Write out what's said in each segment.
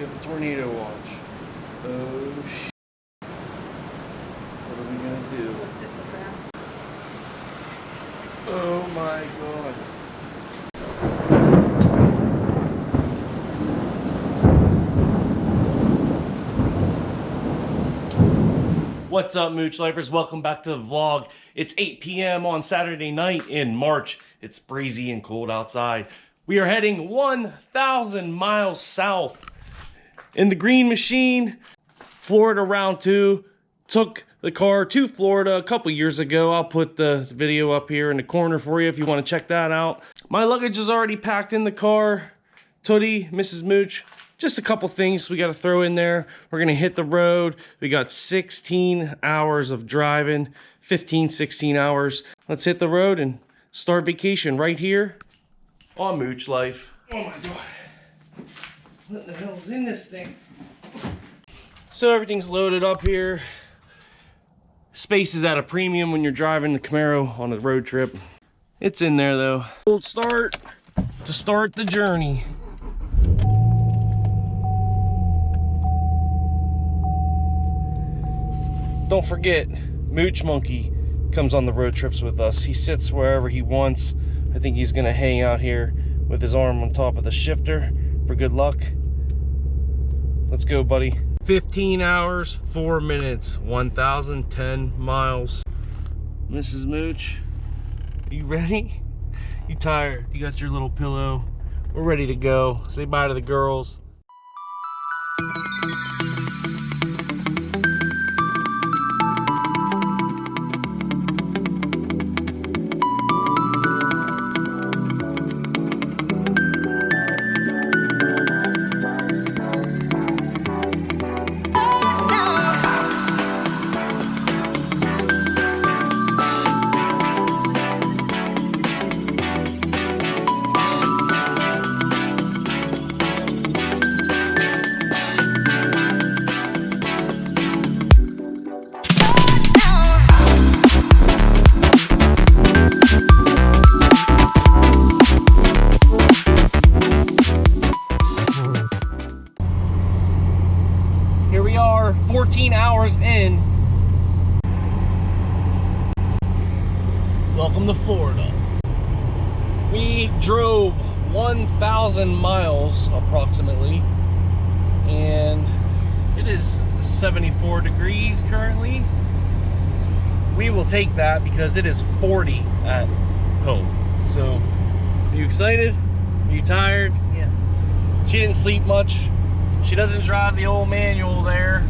We have a tornado watch. Oh shit. What are we gonna do? Go sit in the bathroom. Oh my god. What's up, Mooch Lifers? Welcome back to the vlog. It's 8 p.m. on Saturday night in March. It's breezy and cold outside. We are heading 1,000 miles south in the Green Machine. Florida round 2. Took the car to Florida a couple years ago. I'll put the video up here in the corner for you if you want to check that out. My luggage is already packed in the car. Tootie, Mrs. Mooch, just a couple things we got to throw in there. We're going to hit the road. We got 16 hours of driving, 15, 16 hours. Let's hit the road and start vacation right here on Mooch Life. Oh my god. What the hell's in this thing? So everything's loaded up here. Space is at a premium when you're driving the Camaro on a road trip. It's in there though. We'll start to start the journey. Don't forget, Mooch Monkey comes on the road trips with us. He sits wherever he wants. I think he's gonna hang out here with his arm on top of the shifter for good luck. Let's go, buddy. 15 hours, 4 minutes, 1,010 miles. Mrs. Mooch, you ready? You tired? You got your little pillow. We're ready to go. Say bye to the girls. Here we are, 14 hours in. Welcome to Florida. We drove 1,000 miles approximately, and it is 74 degrees currently. We will take that because it is 40 at home. So, are you excited? Are you tired? Yes. She didn't sleep much. She doesn't drive the old manual there.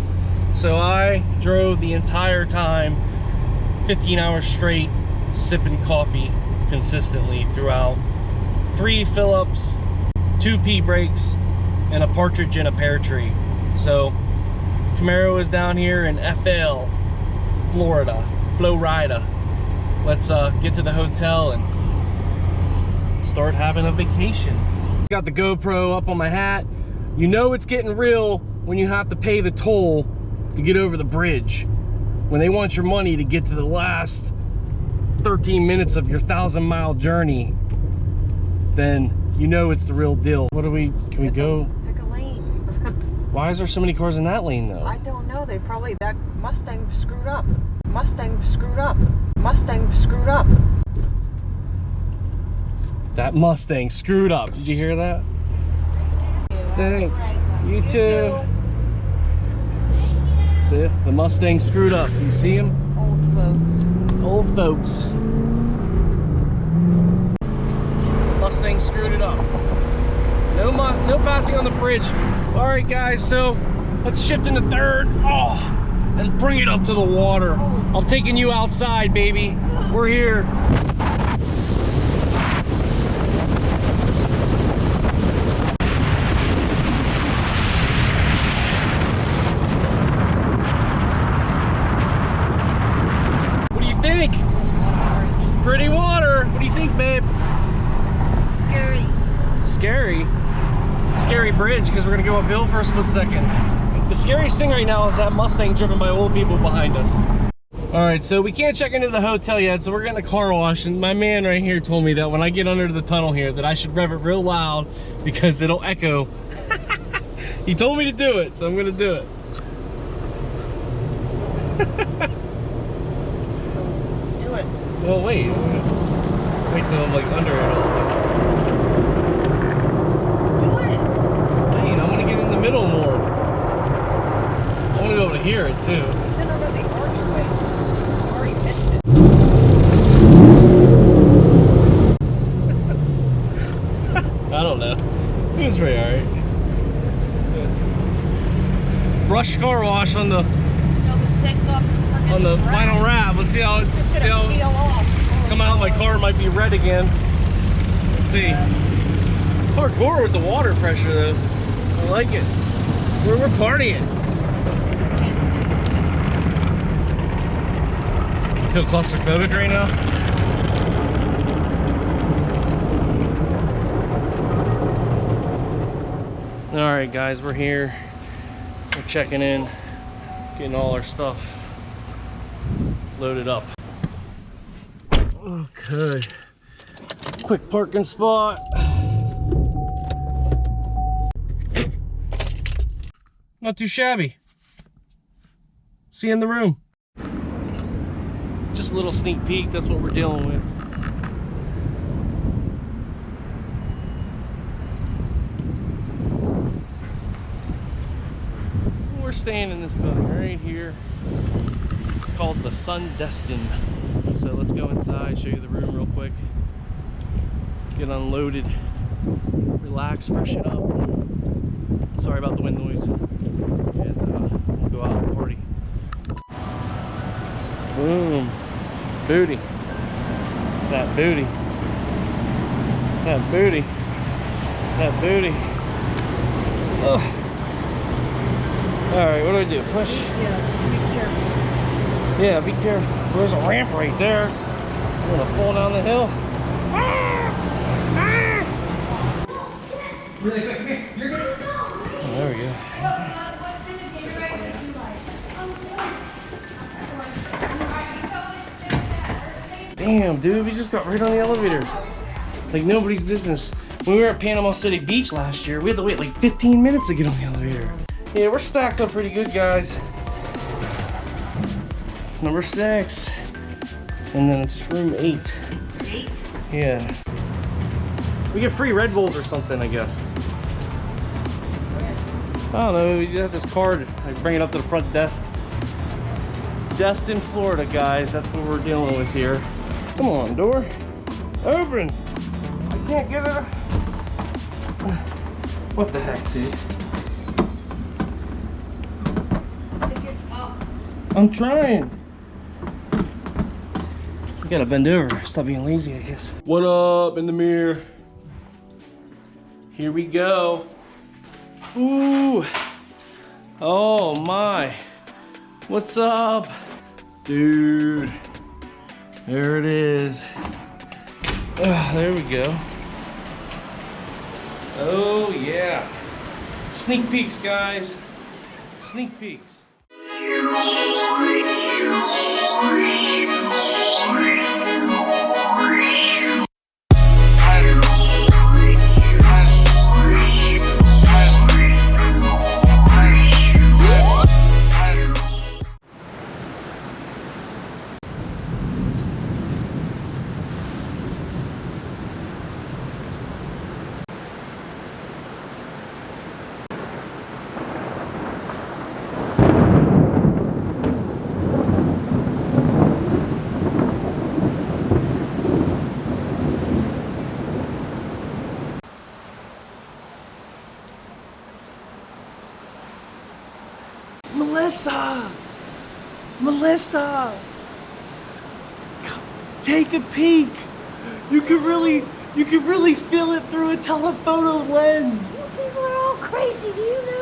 So I drove the entire time, 15 hours straight, sipping coffee consistently throughout. 3 fill-ups, 2 pee breaks, and a partridge in a pear tree. So Camaro is down here in FL, Florida, Florida. Let's get to the hotel and start having a vacation. Got the GoPro up on my hat. You know it's getting real when you have to pay the toll to get over the bridge. When they want your money to get to the last 13 minutes of your 1,000-mile journey, then you know it's the real deal. What do we, can we go? Pick a lane. Why is there so many cars in that lane though? I don't know. They probably, that Mustang screwed up. Mustang screwed up. Mustang screwed up. That Mustang screwed up. Did you hear that? Thanks. You too. See, the Mustang screwed up. You see him? Old folks. Old folks. Mustang screwed it up. No passing on the bridge. All right, guys. So let's shift into third. Oh, and bring it up to the water. I'm taking you outside, baby. We're here. Think? Pretty water. What do you think, babe? Scary. Scary? Scary bridge, because we're going to go uphill for a split second. The scariest thing right now is that Mustang driven by old people behind us. All right, so we can't check into the hotel yet, so we're getting a car wash, and my man right here told me that when I get under the tunnel here that I should rev it real loud because it'll echo. He told me to do it, so I'm gonna do it. Do it. Well, wait. Wait till I'm like under it all. Do it. Wait, I want to get in the middle more. I want to be able to hear it too. Sit under the archway. Already missed it. I don't know. It was pretty alright. Brush car wash on the Until this takes off the final wrap. Let's see how it's Peel off. come out. My car might be red again. Let's see. Hardcore with the water pressure though. I like it. We're partying. You feel claustrophobic right now? Alright guys, we're here. We're checking in, getting all our stuff loaded up. Okay. Quick parking spot. Not too shabby. See you in the room. Just a little sneak peek, that's what we're dealing with. We're staying in this building right here. It's called the Sun Destin. So let's go inside, show you the room real quick. Get unloaded, relax, freshen up. Sorry about the wind noise. And we'll go out and party. Boom. Booty. That booty. That booty. That booty. Ugh. Alright, what do I do? Push? Yeah, just be careful. Yeah, be careful. There's a ramp right there. I'm gonna fall down the hill. Really quick, here. You're good. Oh, there we go. Damn, dude, we just got right on the elevator. Like nobody's business. When we were at Panama City Beach last year, we had to wait like 15 minutes to get on the elevator. Yeah, we're stacked up pretty good, guys. Number 6. And then it's room 8. 8? Yeah. We get free Red Bulls or something, I guess. I don't know, we have this card. I bring it up to the front desk. Destin, Florida, guys. That's what we're dealing with here. Come on, door. Open. I can't get it. What the heck, dude? I'm trying. You gotta bend over. Stop being lazy, I guess. What up in the mirror? Here we go. Ooh. Oh my. What's up? Dude. There it is. There we go. Oh yeah. Sneak peeks, guys. Sneak peeks. Melissa, take a peek. You can really feel it through a telephoto lens. People are all crazy, do you know